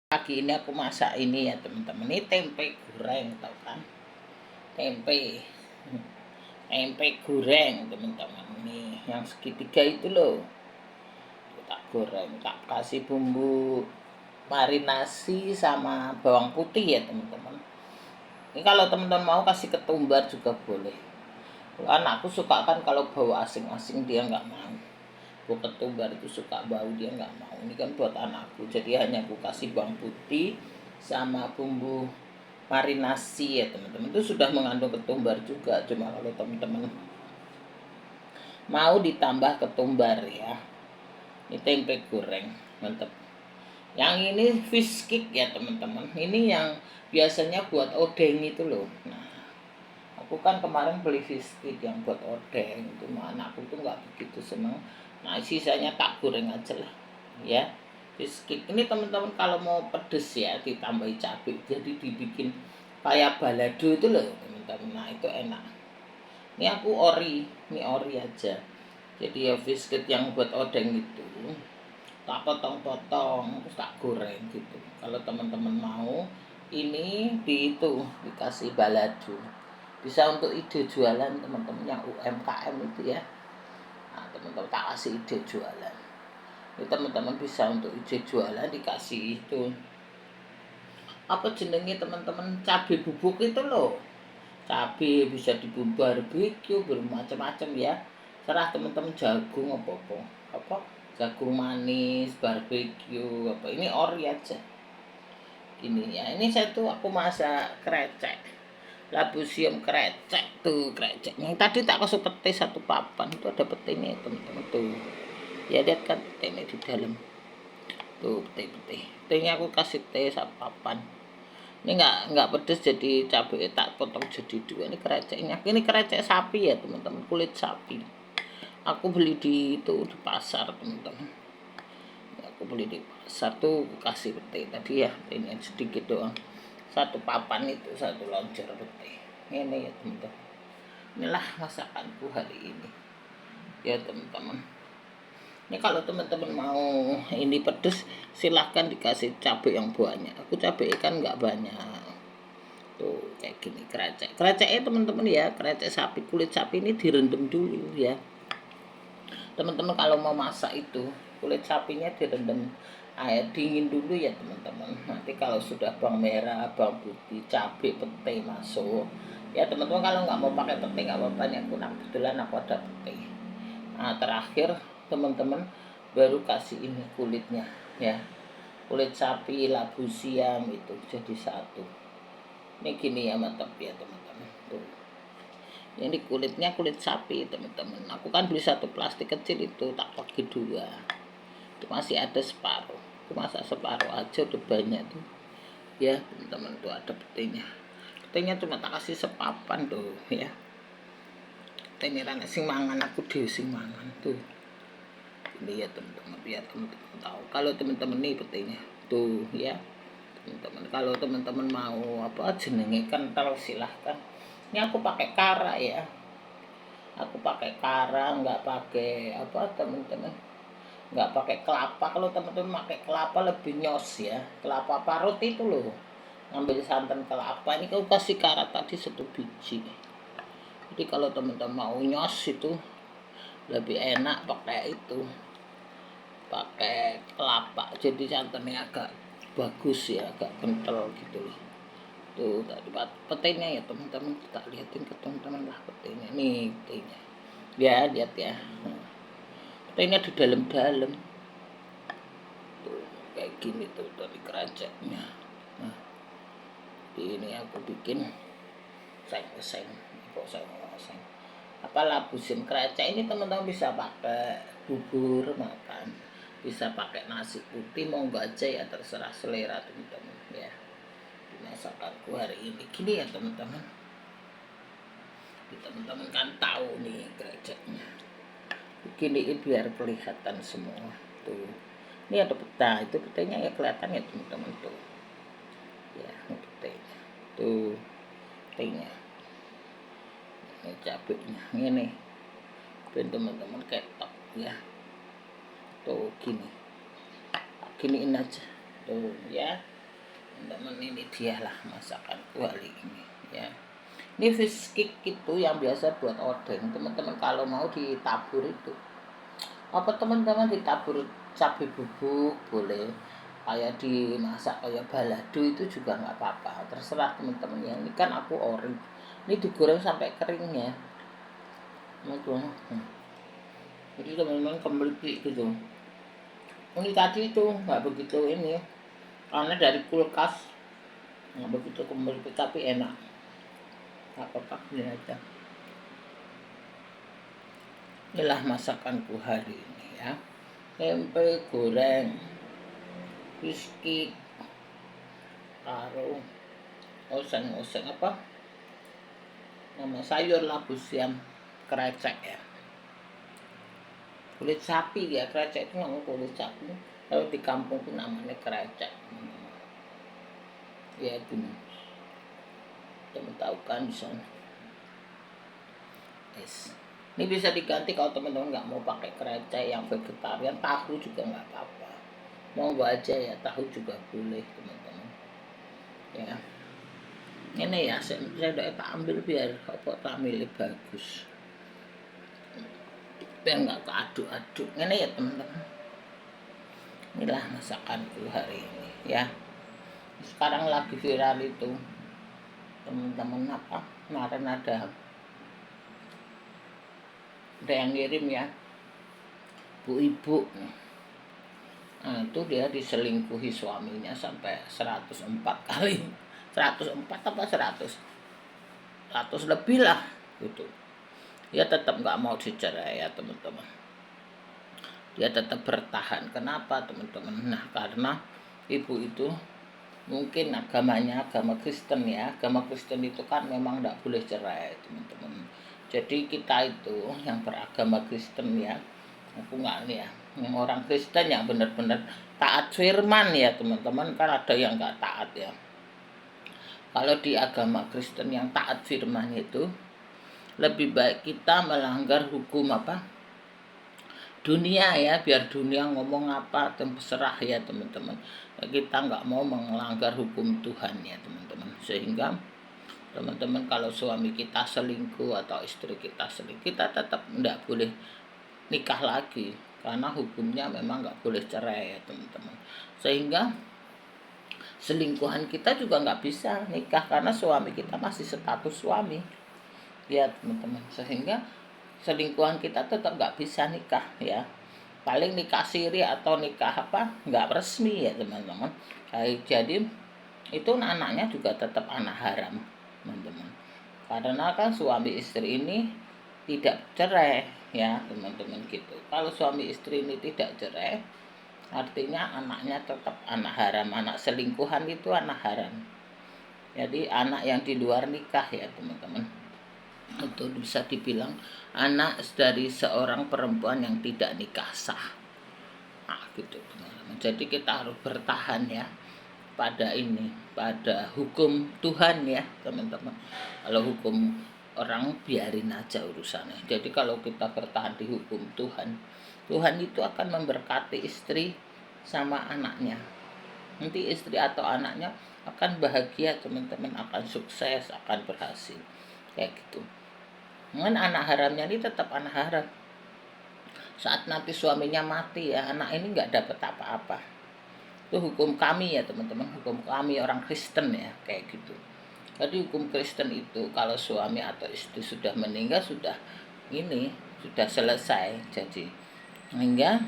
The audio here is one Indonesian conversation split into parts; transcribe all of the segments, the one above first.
Pagi ini aku masak ini ya teman-teman. Ini tempe goreng, tau kan? Tempe, tempe goreng teman-teman. Ini yang segitiga itu loh. Tak goreng, tak kasih bumbu marinasi sama bawang putih ya teman-teman. Ini kalau teman-teman mau kasih ketumbar juga boleh. Kalau anakku suka kan kalau bau asing-asing dia nggak mau. Gue ketumbar itu suka bau, dia nggak mau. Ini kan buat anakku, jadi hanya aku kasih bawang putih sama bumbu marinasi ya teman-teman. Itu sudah mengandung ketumbar juga, cuma kalau teman-teman mau ditambah ketumbar ya. Ini tempe goreng mantep. Yang ini fish cake ya teman-teman. Ini yang biasanya buat odeng itu loh. Nah, aku kan kemarin beli fish cake yang buat odeng itu, anakku tuh nggak begitu seneng. Nah, sisanya tak goreng aja lah ya. Fish cake ini teman-teman kalau mau pedes ya ditambahi cabai, jadi dibikin kayak balado itu loh teman-teman. Nah, itu enak. Ini aku ini ori aja. Jadi ya fish cake yang buat odeng itu tak potong-potong terus tak goreng gitu. Kalau teman-teman mau ini dikasih balado, bisa untuk ide jualan teman-teman yang UMKM itu ya. Nah, teman-teman tak kasih ide jualan. Ini teman-teman bisa untuk ide jualan dikasih itu. Apa jenenge teman-teman, cabai bubuk itu loh. Cabai bisa dibumbu barbecue bermacam-macam ya. Serah teman-teman jagung apa jagung manis barbecue apa, ini ori aja ini ya. Ini saya tuh aku masak krecek labusium, krecek tuh, kreceknya tadi tak kasih pete satu papan, itu ada petenya teman-teman tuh ya, lihat kan petenya di dalam tuh, petenya aku kasih teh satu papan. Ini nggak pedes, jadi cabai tak potong jadi dua. Ini kreceknya, ini krecek sapi ya teman-teman, kulit sapi. Aku beli di pasar teman-teman. Aku beli di pasar tuh, kasih pete tadi ya, ini sedikit doang. Satu papan itu satu loncer pete. Ini ya teman-teman. Inilah masakanku hari ini. Ya teman-teman. Ini kalau teman-teman mau ini pedes, silahkan dikasih cabai yang banyak. Aku cabai kan nggak banyak. Tuh kayak gini kreceknya teman-teman ya, krecek sapi, kulit sapi ini direndam dulu ya. Teman-teman kalau mau masak itu kulit sapinya direndam air dingin dulu ya teman-teman. Nanti kalau sudah bawang merah, bawang putih, cabai, pete masuk ya teman-teman. Kalau nggak mau pakai pete nggak apa-apa, aku kebetulan aku ada pete. Nah, terakhir teman-teman baru kasih ini kulitnya ya, kulit sapi labu siam itu jadi satu. Ini gini ya, mantap ya teman-teman tuh. Ini kulitnya kulit sapi teman-teman. Aku kan beli satu plastik kecil itu, tak bagi dua, itu masih ada separuh. Aku masak separuh aja udah banyak tuh ya teman-teman. Tuh ada petenya cuma tak kasih sepapan tuh ya. Ini rana sing mangan, aku dhewe sing mangan tuh. Ini ya teman-teman, biar teman-teman tahu kalau teman-teman nih petenya tuh ya teman-teman. Kalau teman-teman mau apa jenenge kental silahkan. Ini aku pakai kara ya, aku pakai kara, nggak pakai apa teman-teman, nggak pakai kelapa. Kalau teman-teman pakai kelapa lebih nyos ya, kelapa parut itu loh, ngambil santan kelapa. Ini aku kasih kara tadi satu biji. Jadi kalau teman-teman mau nyos itu lebih enak pakai itu, pakai kelapa, jadi santannya agak bagus ya, agak kental gitu loh. Tuh tadi petenya ya teman-teman, kita lihatin ke teman-teman lah petenya. Nih petenya ya, lihat ya, petenya di dalam-dalam tuh kayak gini tuh dari kreceknya. Nah, ini aku bikin seng apa labusin krecek ini teman-teman. Bisa pakai bubur makan, bisa pakai nasi putih, mau nggak aja ya, terserah selera teman-teman ya. Masakanku hari ini gini ya teman-teman. Teman-teman kan tahu nih kreceknya beginiin biar kelihatan semua tuh. Ini ada peta, itu petanya ya kelihatan ya teman-teman tuh ya. Ini petanya tuh, petanya ini cabenya ini ben teman-teman ketok ya tuh, giniin aja tuh ya. teman-teman, ini dialah masakanku hari ini ya. Ini fish cake itu yang biasa buat odeng teman-teman. Kalau mau ditabur itu apa teman-teman, ditabur cabai bubuk boleh, kayak dimasak kayak balado itu juga nggak apa-apa, terserah teman-teman ya. Ini kan aku ori, ini digoreng sampai kering ya. Jadi teman-teman kembali gitu. Ini tadi itu nggak begitu ini karena dari kulkas nggak begitu kembali tapi enak. Apa ini aja. Inilah masakanku hari ini ya. Tempe goreng, whiskey, karo oseng-oseng apa? Nama sayur labu siam krecek ya. Kulit sapi ya, krecek itu namanya kulit sapi. Kalau di kampung itu namanya krecek. Ya itu. Teman tahu kan di sana. Yes. Ini bisa diganti kalau teman-teman nggak mau pakai krecek yang vegetarian, tahu juga nggak apa-apa. Mau aja ya, tahu juga boleh teman-teman. Ya. Ini ya, saya tak ambil biar apa tak milih bagus. Biar nggak keaduk-aduk. Ini ya teman-teman. Inilah masakanku hari ini ya. Sekarang lagi viral itu teman-teman apa? Kemarin ada yang ngirim ya, bu ibu. Nah, itu dia diselingkuhi suaminya sampai 104 kali. 104 apa 100? 100 lebih lah gitu. Dia tetap nggak mau dicerai ya teman-teman. Dia tetap bertahan. Kenapa teman-teman? Nah, karena ibu itu mungkin agamanya agama Kristen ya. Agama Kristen itu kan memang nggak boleh cerai teman-teman. Jadi kita itu yang beragama Kristen ya, aku nggak nih ya, yang orang Kristen yang benar-benar taat firman ya teman-teman. Kan ada yang nggak taat ya. Kalau di agama Kristen yang taat firman itu lebih baik kita melanggar hukum apa dunia ya, biar dunia ngomong apa terserah ya teman-teman. Kita nggak mau melanggar hukum Tuhan ya teman-teman. Sehingga teman-teman kalau suami kita selingkuh atau istri kita selingkuh, kita tetap nggak boleh nikah lagi karena hukumnya memang nggak boleh cerai ya teman-teman. Sehingga selingkuhan kita juga nggak bisa nikah karena suami kita masih status suami ya teman-teman. Sehingga selingkuhan kita tetap nggak bisa nikah ya, paling nikah siri atau nikah apa nggak resmi ya teman-teman. Jadi itu anaknya juga tetap anak haram teman-teman, karena kan suami istri ini tidak cerai ya teman-teman gitu. Kalau suami istri ini tidak cerai artinya anaknya tetap anak haram. Anak selingkuhan itu anak haram, jadi anak yang di luar nikah ya teman-teman, itu bisa dibilang anak dari seorang perempuan yang tidak nikah sah. Nah gitu teman-teman. Jadi kita harus bertahan ya pada ini, pada hukum Tuhan ya teman-teman. Kalau hukum orang biarin aja urusannya. Jadi kalau kita bertahan di hukum Tuhan, Tuhan itu akan memberkati istri sama anaknya. Nanti istri atau anaknya akan bahagia teman-teman, akan sukses, akan berhasil kayak gitu. Dengan anak haramnya ini tetap anak haram. Saat nanti suaminya mati ya, anak ini nggak dapat apa-apa. Itu hukum kami ya teman-teman, hukum kami orang Kristen ya kayak gitu. Jadi hukum Kristen itu kalau suami atau istri sudah meninggal sudah ini sudah selesai. Jadi sehingga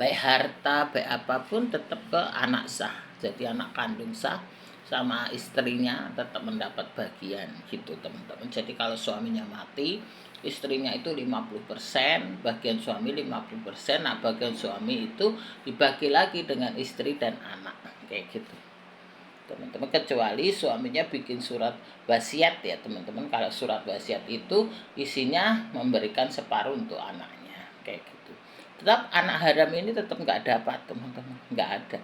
baik harta baik apapun tetap ke anak sah. Jadi anak kandung sah sama istrinya tetap mendapat bagian gitu teman-teman. Jadi kalau suaminya mati, istrinya itu 50%, bagian suami 50%. Nah bagian suami itu dibagi lagi dengan istri dan anak kayak gitu teman-teman, kecuali suaminya bikin surat wasiat ya teman-teman. Kalau surat wasiat itu isinya memberikan separuh untuk anaknya kayak gitu. Tetap anak haram ini tetap nggak dapat teman-teman, nggak ada,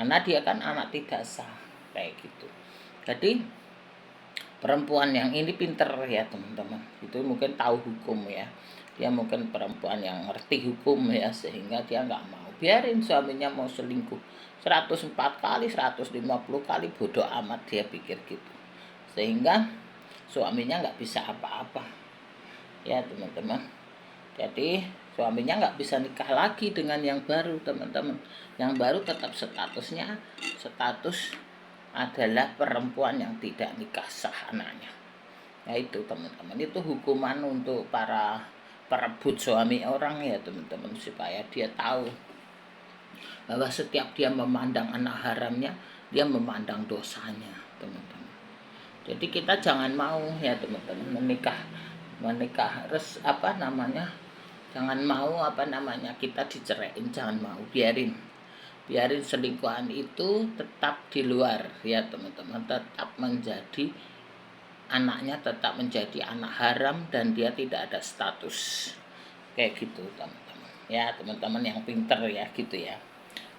karena dia kan anak tidak sah kayak gitu. Jadi perempuan yang ini pinter ya teman-teman, itu mungkin tahu hukum ya, dia mungkin perempuan yang ngerti hukum ya, sehingga dia nggak mau biarin suaminya mau selingkuh 104 kali, 150 kali, bodoh amat dia pikir gitu. Sehingga suaminya nggak bisa apa-apa. Ya teman-teman. Jadi suaminya nggak bisa nikah lagi dengan yang baru teman-teman. Yang baru tetap status adalah perempuan yang tidak nikah sah anaknya. Ya itu teman-teman, itu hukuman untuk para perebut suami orang ya teman-teman, supaya dia tahu bahwa setiap dia memandang anak haramnya, dia memandang dosanya teman-teman. Jadi kita jangan mau ya teman-teman menikah jangan mau kita diceraiin, jangan mau, biarin selingkuhan itu tetap di luar ya teman-teman, tetap menjadi anaknya, tetap menjadi anak haram dan dia tidak ada status kayak gitu teman-teman ya. Teman-teman yang pinter ya gitu ya,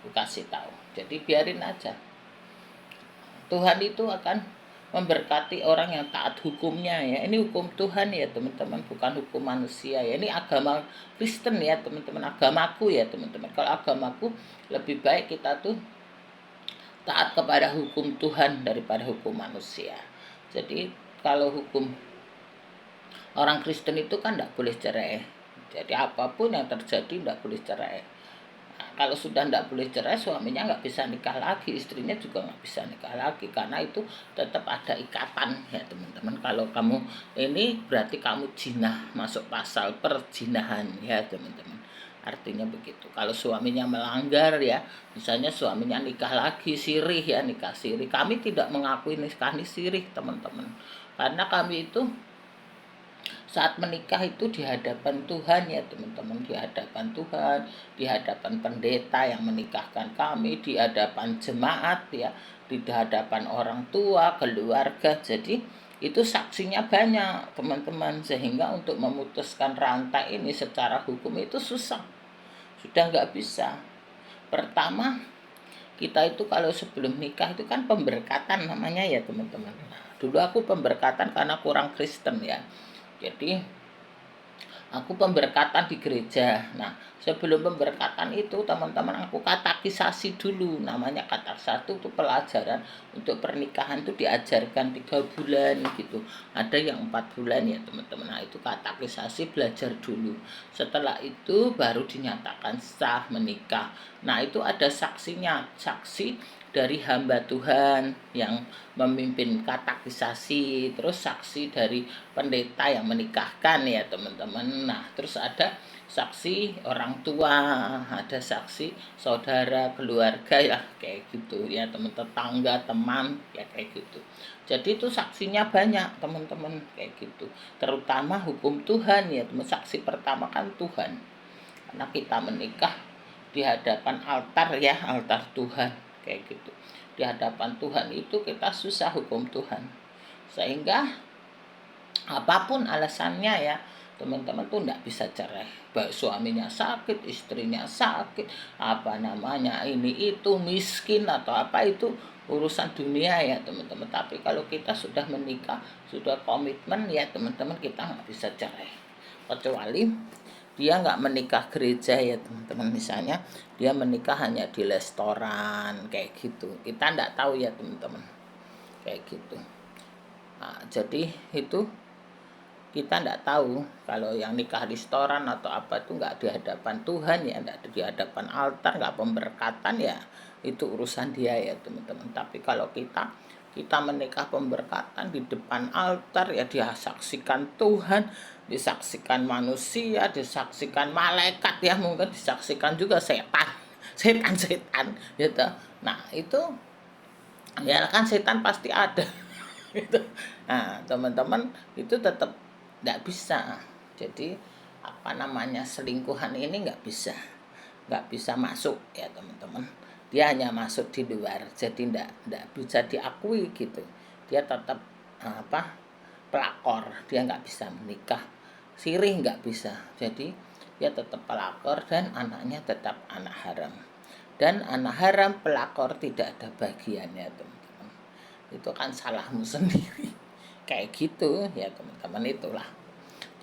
aku kasih tahu. Jadi biarin aja, Tuhan itu akan memberkati orang yang taat hukumnya ya. Ini hukum Tuhan ya teman-teman, bukan hukum manusia ya. Ini agama Kristen ya teman-teman, agamaku ya teman-teman. Kalau agamaku lebih baik kita tuh taat kepada hukum Tuhan daripada hukum manusia. Jadi kalau hukum orang Kristen itu kan tidak boleh cerai. Jadi apapun yang terjadi tidak boleh cerai. Nah, kalau sudah tidak boleh cerai, suaminya nggak bisa nikah lagi, istrinya juga nggak bisa nikah lagi, karena itu tetap ada ikatan ya teman-teman. Kalau kamu ini berarti kamu jinah, masuk pasal perzinahan ya teman-teman. Artinya begitu. Kalau suaminya melanggar ya, misalnya suaminya nikah lagi sirih ya, nikah sirih. Kami tidak mengakui nikah sirih teman-teman, karena kami itu saat menikah itu di hadapan Tuhan ya teman-teman, di hadapan Tuhan, di hadapan pendeta yang menikahkan kami, di hadapan jemaat ya, di hadapan orang tua, keluarga. Jadi itu saksinya banyak teman-teman, sehingga untuk memutuskan rantai ini secara hukum itu susah, sudah nggak bisa. Pertama, kita itu kalau sebelum nikah itu kan pemberkatan namanya ya teman-teman. Nah, dulu aku pemberkatan karena kurang Kristen ya, jadi aku pemberkatan di gereja. Nah, sebelum pemberkatan itu teman-teman, aku katekisasi dulu. Namanya katekisasi itu pelajaran untuk pernikahan, itu diajarkan 3 bulan gitu. Ada yang 4 bulan ya teman-teman. Nah, itu katekisasi, belajar dulu. Setelah itu baru dinyatakan sah menikah. Nah, itu ada saksinya, saksi dari hamba Tuhan yang memimpin katekisasi, terus saksi dari pendeta yang menikahkan ya teman-teman. Nah, terus ada saksi orang tua, ada saksi saudara, keluarga ya kayak gitu ya, teman tetangga, teman ya kayak gitu. Jadi itu saksinya banyak teman-teman kayak gitu. Terutama hukum Tuhan ya teman. Saksi pertama kan Tuhan, karena kita menikah di hadapan altar ya, altar Tuhan kayak gitu. Di hadapan Tuhan itu kita susah hukum Tuhan, sehingga apapun alasannya ya teman-teman tuh tidak bisa cerai. Baik suaminya sakit, istrinya sakit, ini itu miskin atau apa, itu urusan dunia ya teman-teman. Tapi kalau kita sudah menikah, sudah komitmen ya teman-teman, kita nggak bisa cerai. Kecuali dia nggak menikah gereja ya teman-teman, misalnya dia menikah hanya di restoran kayak gitu, kita nggak tahu ya teman-teman kayak gitu. Nah, jadi itu kita nggak tahu kalau yang nikah di restoran atau apa itu nggak di hadapan Tuhan ya, nggak di hadapan altar, nggak pemberkatan ya, itu urusan dia ya teman-teman. Tapi kalau kita menikah pemberkatan di depan altar ya, disaksikan Tuhan, disaksikan manusia, disaksikan malaikat ya, mungkin disaksikan juga setan gitu. Nah itu ya kan setan pasti ada gitu. Nah teman-teman, itu tetap nggak bisa. Jadi selingkuhan ini nggak bisa masuk ya teman-teman. Dia hanya masuk di luar, jadi nggak bisa diakui gitu. Dia tetap pelakor, dia nggak bisa menikah sirih, nggak bisa. Jadi dia tetap pelakor dan anaknya tetap anak haram. Dan anak haram pelakor tidak ada bagiannya teman-teman. Itu kan salahmu sendiri kayak gitu ya teman-teman. Itulah,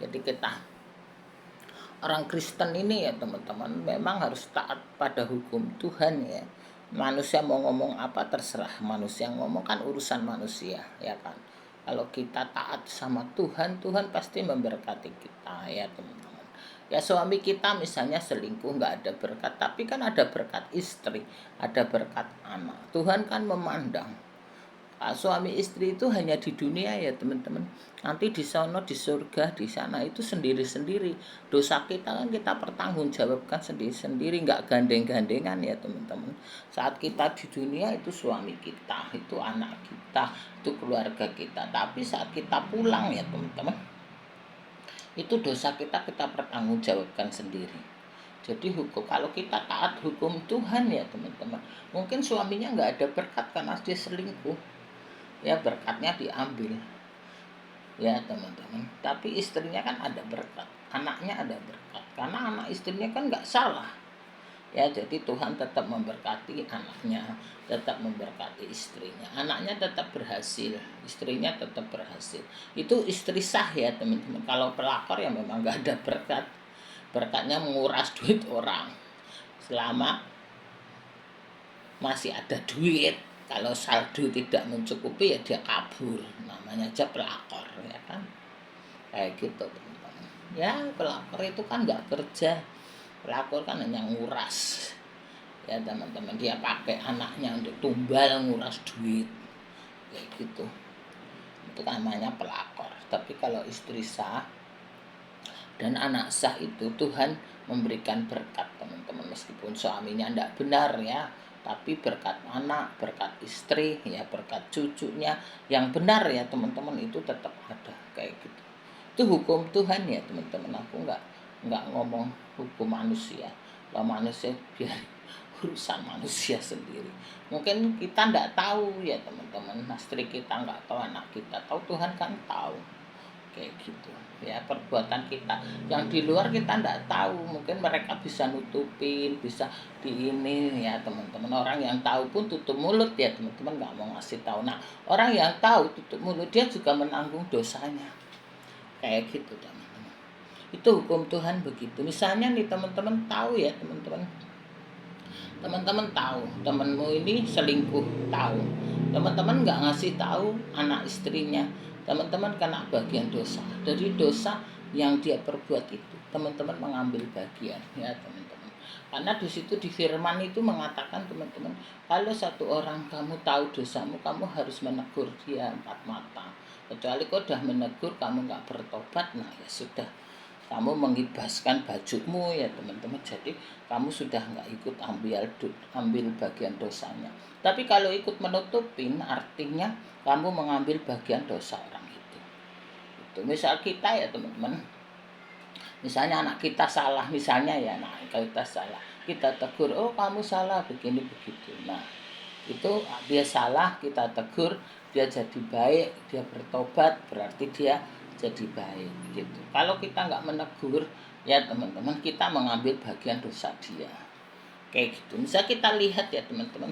jadi kita orang Kristen ini ya teman-teman memang harus taat pada hukum Tuhan ya. Manusia mau ngomong apa terserah, manusia ngomong kan urusan manusia ya kan. Kalau kita taat sama Tuhan, Tuhan pasti memberkati kita ya teman-teman. Ya suami kita misalnya selingkuh nggak ada berkat, tapi kan ada berkat istri, ada berkat anak. Tuhan kan memandang suami istri itu hanya di dunia ya teman-teman. Nanti di sana di surga di sana itu sendiri-sendiri. Dosa kita kan kita pertanggungjawabkan sendiri-sendiri, nggak gandeng-gandengan ya teman-teman. Saat kita di dunia itu suami kita, itu anak kita, itu keluarga kita. Tapi saat kita pulang ya teman-teman, itu dosa kita kita pertanggungjawabkan sendiri. Jadi hukum kalau kita taat hukum Tuhan ya teman-teman, mungkin suaminya nggak ada berkat karena dia selingkuh. Ya berkatnya diambil ya teman-teman, tapi istrinya kan ada berkat, anaknya ada berkat karena anak istrinya kan nggak salah ya. Jadi Tuhan tetap memberkati anaknya, tetap memberkati istrinya, anaknya tetap berhasil, istrinya tetap berhasil. Itu istri sah ya teman-teman. Kalau pelakor ya memang nggak ada berkat, berkatnya menguras duit orang selama masih ada duit. Kalau saldo tidak mencukupi ya dia kabur, namanya aja pelakor ya kan, kayak gitu teman-teman. Ya pelakor itu kan nggak kerja, pelakor kan hanya nguras ya teman-teman. Dia pakai anaknya untuk tumbal nguras duit kayak gitu, itu namanya pelakor. Tapi kalau istri sah dan anak sah itu Tuhan memberikan berkat teman-teman, meskipun suaminya tidak benar ya, tapi berkat anak, berkat istri, ya berkat cucunya yang benar ya teman-teman, itu tetap ada kayak gitu. Itu hukum Tuhan ya teman-teman. Aku nggak ngomong hukum manusia. Kalau manusia biar urusan manusia sendiri. Mungkin kita nggak tahu ya teman-teman. Istri kita nggak tahu, anak kita tahu, Tuhan kan tahu kayak gitu ya. Perbuatan kita yang di luar kita nggak tahu, mungkin mereka bisa nutupin, bisa di ini ya teman-teman. Orang yang tahu pun tutup mulut ya teman-teman, nggak mau ngasih tahu. Nah orang yang tahu tutup mulut dia juga menanggung dosanya kayak gitu teman-teman. Itu hukum Tuhan begitu. Misalnya nih teman-teman tahu ya teman-teman, teman-teman tahu temanmu ini selingkuh, tahu, teman-teman nggak ngasih tahu anak istrinya, teman-teman kena bagian dosa. Dari dosa yang dia perbuat itu teman-teman mengambil bagian ya teman-teman. Karena di situ di firman itu mengatakan teman-teman, kalau satu orang kamu tahu dosamu, kamu harus menegur dia empat mata. Kecuali kau sudah menegur kamu nggak bertobat, nah ya sudah, kamu mengibaskan bajumu ya teman-teman. Jadi kamu sudah nggak ikut ambil bagian dosanya. Tapi kalau ikut menutupin, artinya kamu mengambil bagian dosa orang itu. Itu misal kita ya teman-teman, misalnya anak kita salah, misalnya ya anak kita salah, kita tegur, oh kamu salah begini begitu. Nah itu dia salah, kita tegur, dia jadi baik, dia bertobat, berarti dia jadi baik gitu. Kalau kita nggak menegur ya teman-teman, kita mengambil bagian dosa dia kayak gitu. Misal kita lihat ya teman-teman,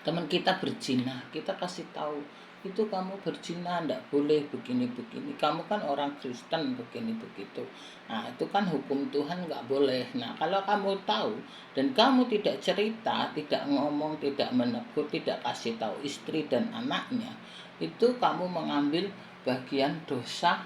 teman kita berzina, kita kasih tahu, itu kamu berzina ndak boleh begini-begini, kamu kan orang Kristen begini begitu. Nah itu kan hukum Tuhan, nggak boleh. Nah kalau kamu tahu dan kamu tidak cerita, tidak ngomong, tidak menegur, tidak kasih tahu istri dan anaknya, itu kamu mengambil bagian dosa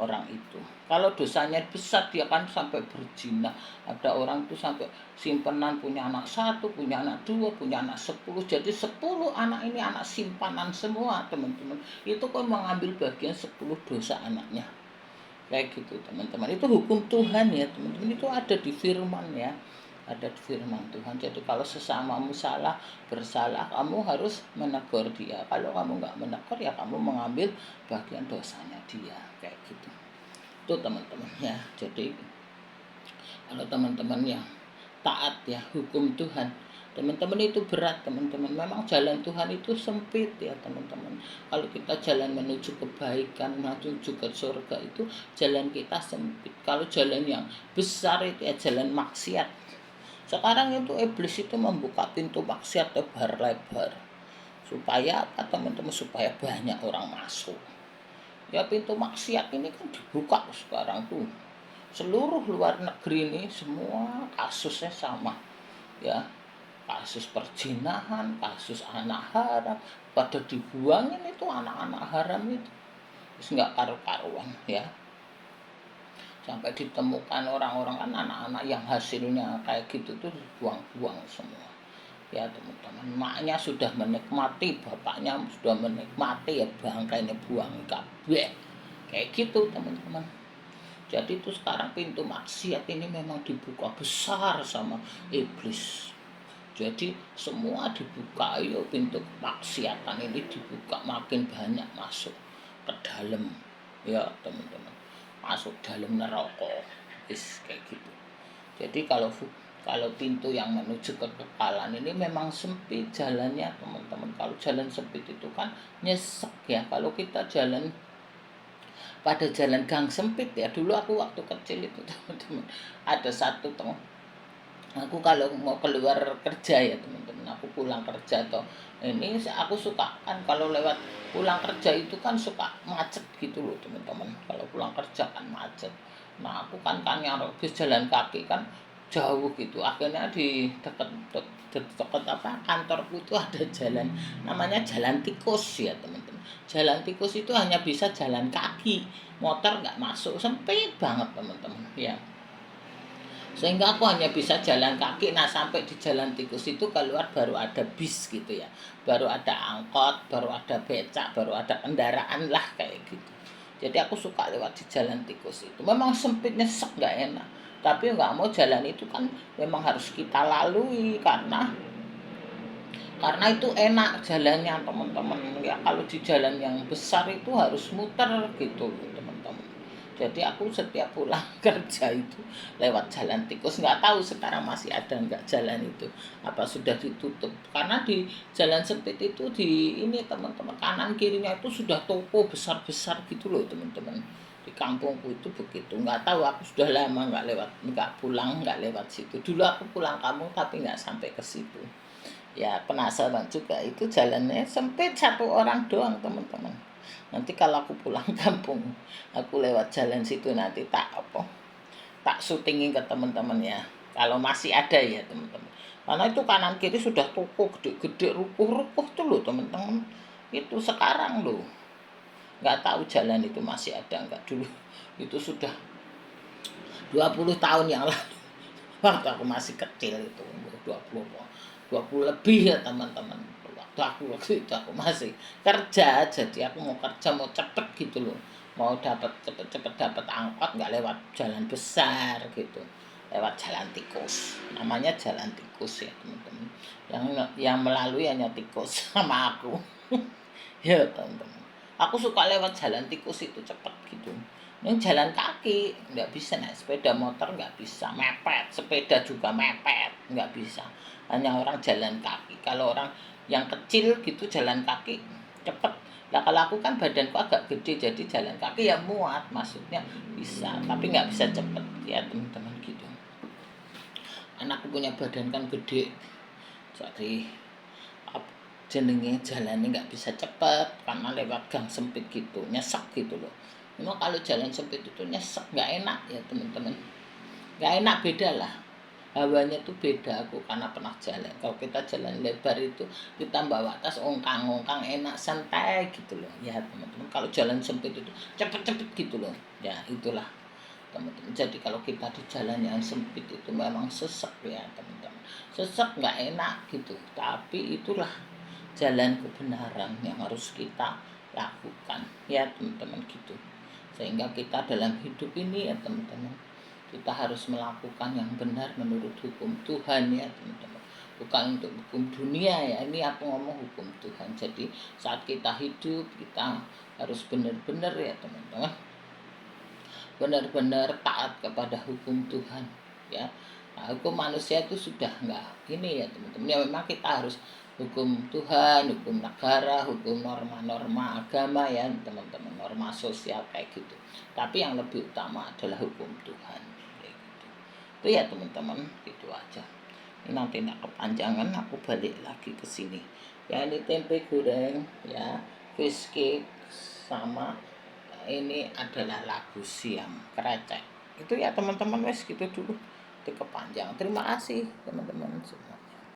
orang itu. Kalau dosanya besar, dia kan sampai berzina. Ada orang tuh sampai simpenan, punya anak 1, punya anak 2, punya anak 10. Jadi 10 anak ini anak simpanan semua teman-teman. Itu kan mengambil bagian 10 dosa anaknya kayak gitu teman-teman. Itu hukum Tuhan ya teman-teman. Itu ada di firman ya, ada di firman Tuhan. Jadi kalau sesamamu bersalah, kamu harus menegur dia. Kalau kamu nggak menegur ya kamu mengambil bagian dosanya dia kayak gitu. Itu teman-teman ya. Jadi kalau teman-teman yang taat ya hukum Tuhan, teman-teman, itu berat teman-teman. Memang jalan Tuhan itu sempit ya teman-teman. Kalau kita jalan menuju kebaikan, menuju ke surga, itu jalan kita sempit. Kalau jalan yang besar itu ya jalan maksiat. Sekarang itu iblis itu membuka pintu maksiat lebar-lebar. Supaya apa teman-teman? Supaya banyak orang masuk. Ya pintu maksiat ini kan dibuka sekarang tuh. seluruh luar negeri ini semua kasusnya sama ya, kasus perjinahan, kasus anak haram, pada dibuangin itu anak-anak haram itu terus nggak karu-karuan ya, sampai ditemukan orang-orang kan anak-anak yang hasilnya kayak gitu tuh buang-buang semua ya teman-teman. Maknya sudah menikmati, bapaknya sudah menikmati ya bangkainya buang kabeh kayak gitu teman-teman. Jadi itu sekarang pintu maksiat ini memang dibuka besar sama iblis. Jadi semua dibuka, ayo pintu kemaksiatan ini dibuka, makin banyak masuk ke dalam ya teman-teman, masuk dalam neraka kayak gitu. Jadi kalau pintu yang menuju ke kekekalan ini memang sempit jalannya teman-teman. Kalau jalan sempit itu kan nyesek ya. Kalau kita jalan pada jalan gang sempit ya, dulu aku waktu kecil itu teman-teman ada satu teman, aku kalau mau keluar kerja ya teman-teman, aku pulang kerja atau ini aku suka kan kalau lewat pulang kerja itu kan suka macet gitu loh teman-teman, kalau pulang kerja kan macet. Nah aku kan yang habis jalan kaki kan jauh gitu, akhirnya di dekat apa kantorku itu ada jalan namanya jalan tikus ya teman-teman. Jalan tikus itu hanya bisa jalan kaki, motor nggak masuk, sempit banget teman-teman ya, sehingga aku hanya bisa jalan kaki. Nah sampai di jalan tikus itu keluar baru ada bis gitu ya, baru ada angkot, baru ada becak, baru ada kendaraan lah kayak gitu. Jadi aku suka lewat di jalan tikus itu, memang sempit nyesek nggak enak, tapi nggak mau jalan itu kan memang harus kita lalui karena itu enak jalannya teman-teman ya. Kalau di jalan yang besar itu harus muter gitu teman-teman. Jadi aku setiap pulang kerja itu lewat jalan tikus, nggak tahu sekarang masih ada nggak jalan itu, apa sudah ditutup, karena di jalan sempit itu di ini teman-teman, kanan kirinya itu sudah toko besar-besar gitu loh teman-teman. Di kampungku itu begitu, nggak tahu, aku sudah lama nggak pulang, nggak lewat situ. Dulu aku pulang kampung tapi nggak sampai ke situ ya, penasaran juga itu jalannya sempit, satu orang doang teman-teman. Nanti kalau aku pulang kampung aku lewat jalan situ, nanti tak syutingin ke teman-teman ya, kalau masih ada ya teman-teman, karena itu kanan kiri sudah toko gede-gede, rukuh-rukuh tuh loh teman-teman. Itu sekarang loh nggak tahu jalan itu masih ada nggak. Dulu itu sudah 20 tahun yang lalu waktu aku masih kecil itu, 20 20 lebih ya teman-teman. Waktu itu aku masih kerja, jadi aku mau kerja mau cepet gitu loh, mau dapat cepet-cepet dapat angkot, nggak lewat jalan besar gitu, lewat jalan tikus, namanya jalan tikus ya teman-teman, yang melalui hanya tikus sama aku ya teman-teman. Aku suka lewat jalan tikus itu cepet gitu. Ini jalan kaki nggak bisa, naik sepeda motor nggak bisa, mepet, sepeda juga mepet nggak bisa, hanya orang jalan kaki. Kalau orang yang kecil gitu jalan kaki cepet. Nah kalau aku kan badanku agak gede, jadi jalan kaki ya muat, maksudnya bisa, tapi nggak bisa cepet ya teman-teman gitu. Anakku punya badan kan gede, jadi jenenge jalannya nggak bisa cepet karena lewat gang sempit gitu, nyesek gitu loh. Memang kalau jalan sempit itu nyesek, nggak enak ya teman-teman, nggak enak, beda lah, hawanya tuh beda. Aku karena pernah jalan, kalau kita jalan lebar itu kita bawa tas ongkang-ongkang enak santai gitu loh ya teman-teman. Kalau jalan sempit itu cepet-cepet gitu loh ya, itulah teman-teman. Jadi kalau kita di jalan yang sempit itu memang sesek ya teman-teman, sesek nggak enak gitu, tapi itulah jalan kebenaran yang harus kita lakukan ya teman-teman gitu. Sehingga kita dalam hidup ini ya teman-teman, kita harus melakukan yang benar menurut hukum Tuhan ya teman-teman, bukan untuk hukum dunia ya, ini aku ngomong hukum Tuhan. Jadi saat kita hidup kita harus benar-benar ya teman-teman, benar-benar taat kepada hukum Tuhan ya. Nah, hukum manusia itu sudah enggak ini ya teman-teman ya, memang kita harus hukum Tuhan, hukum negara, hukum norma-norma agama ya teman-teman, norma sosial kayak gitu, tapi yang lebih utama adalah hukum Tuhan kayak gitu. Itu ya teman-teman, gitu aja. Ini nanti nak kepanjangan, aku balik lagi ke sini ya. Ini tempe goreng ya, fish cake, sama ini adalah labu siam krecek Itu ya teman-teman, wes gitu dulu. Itu kepanjang. Terima kasih teman-teman semua.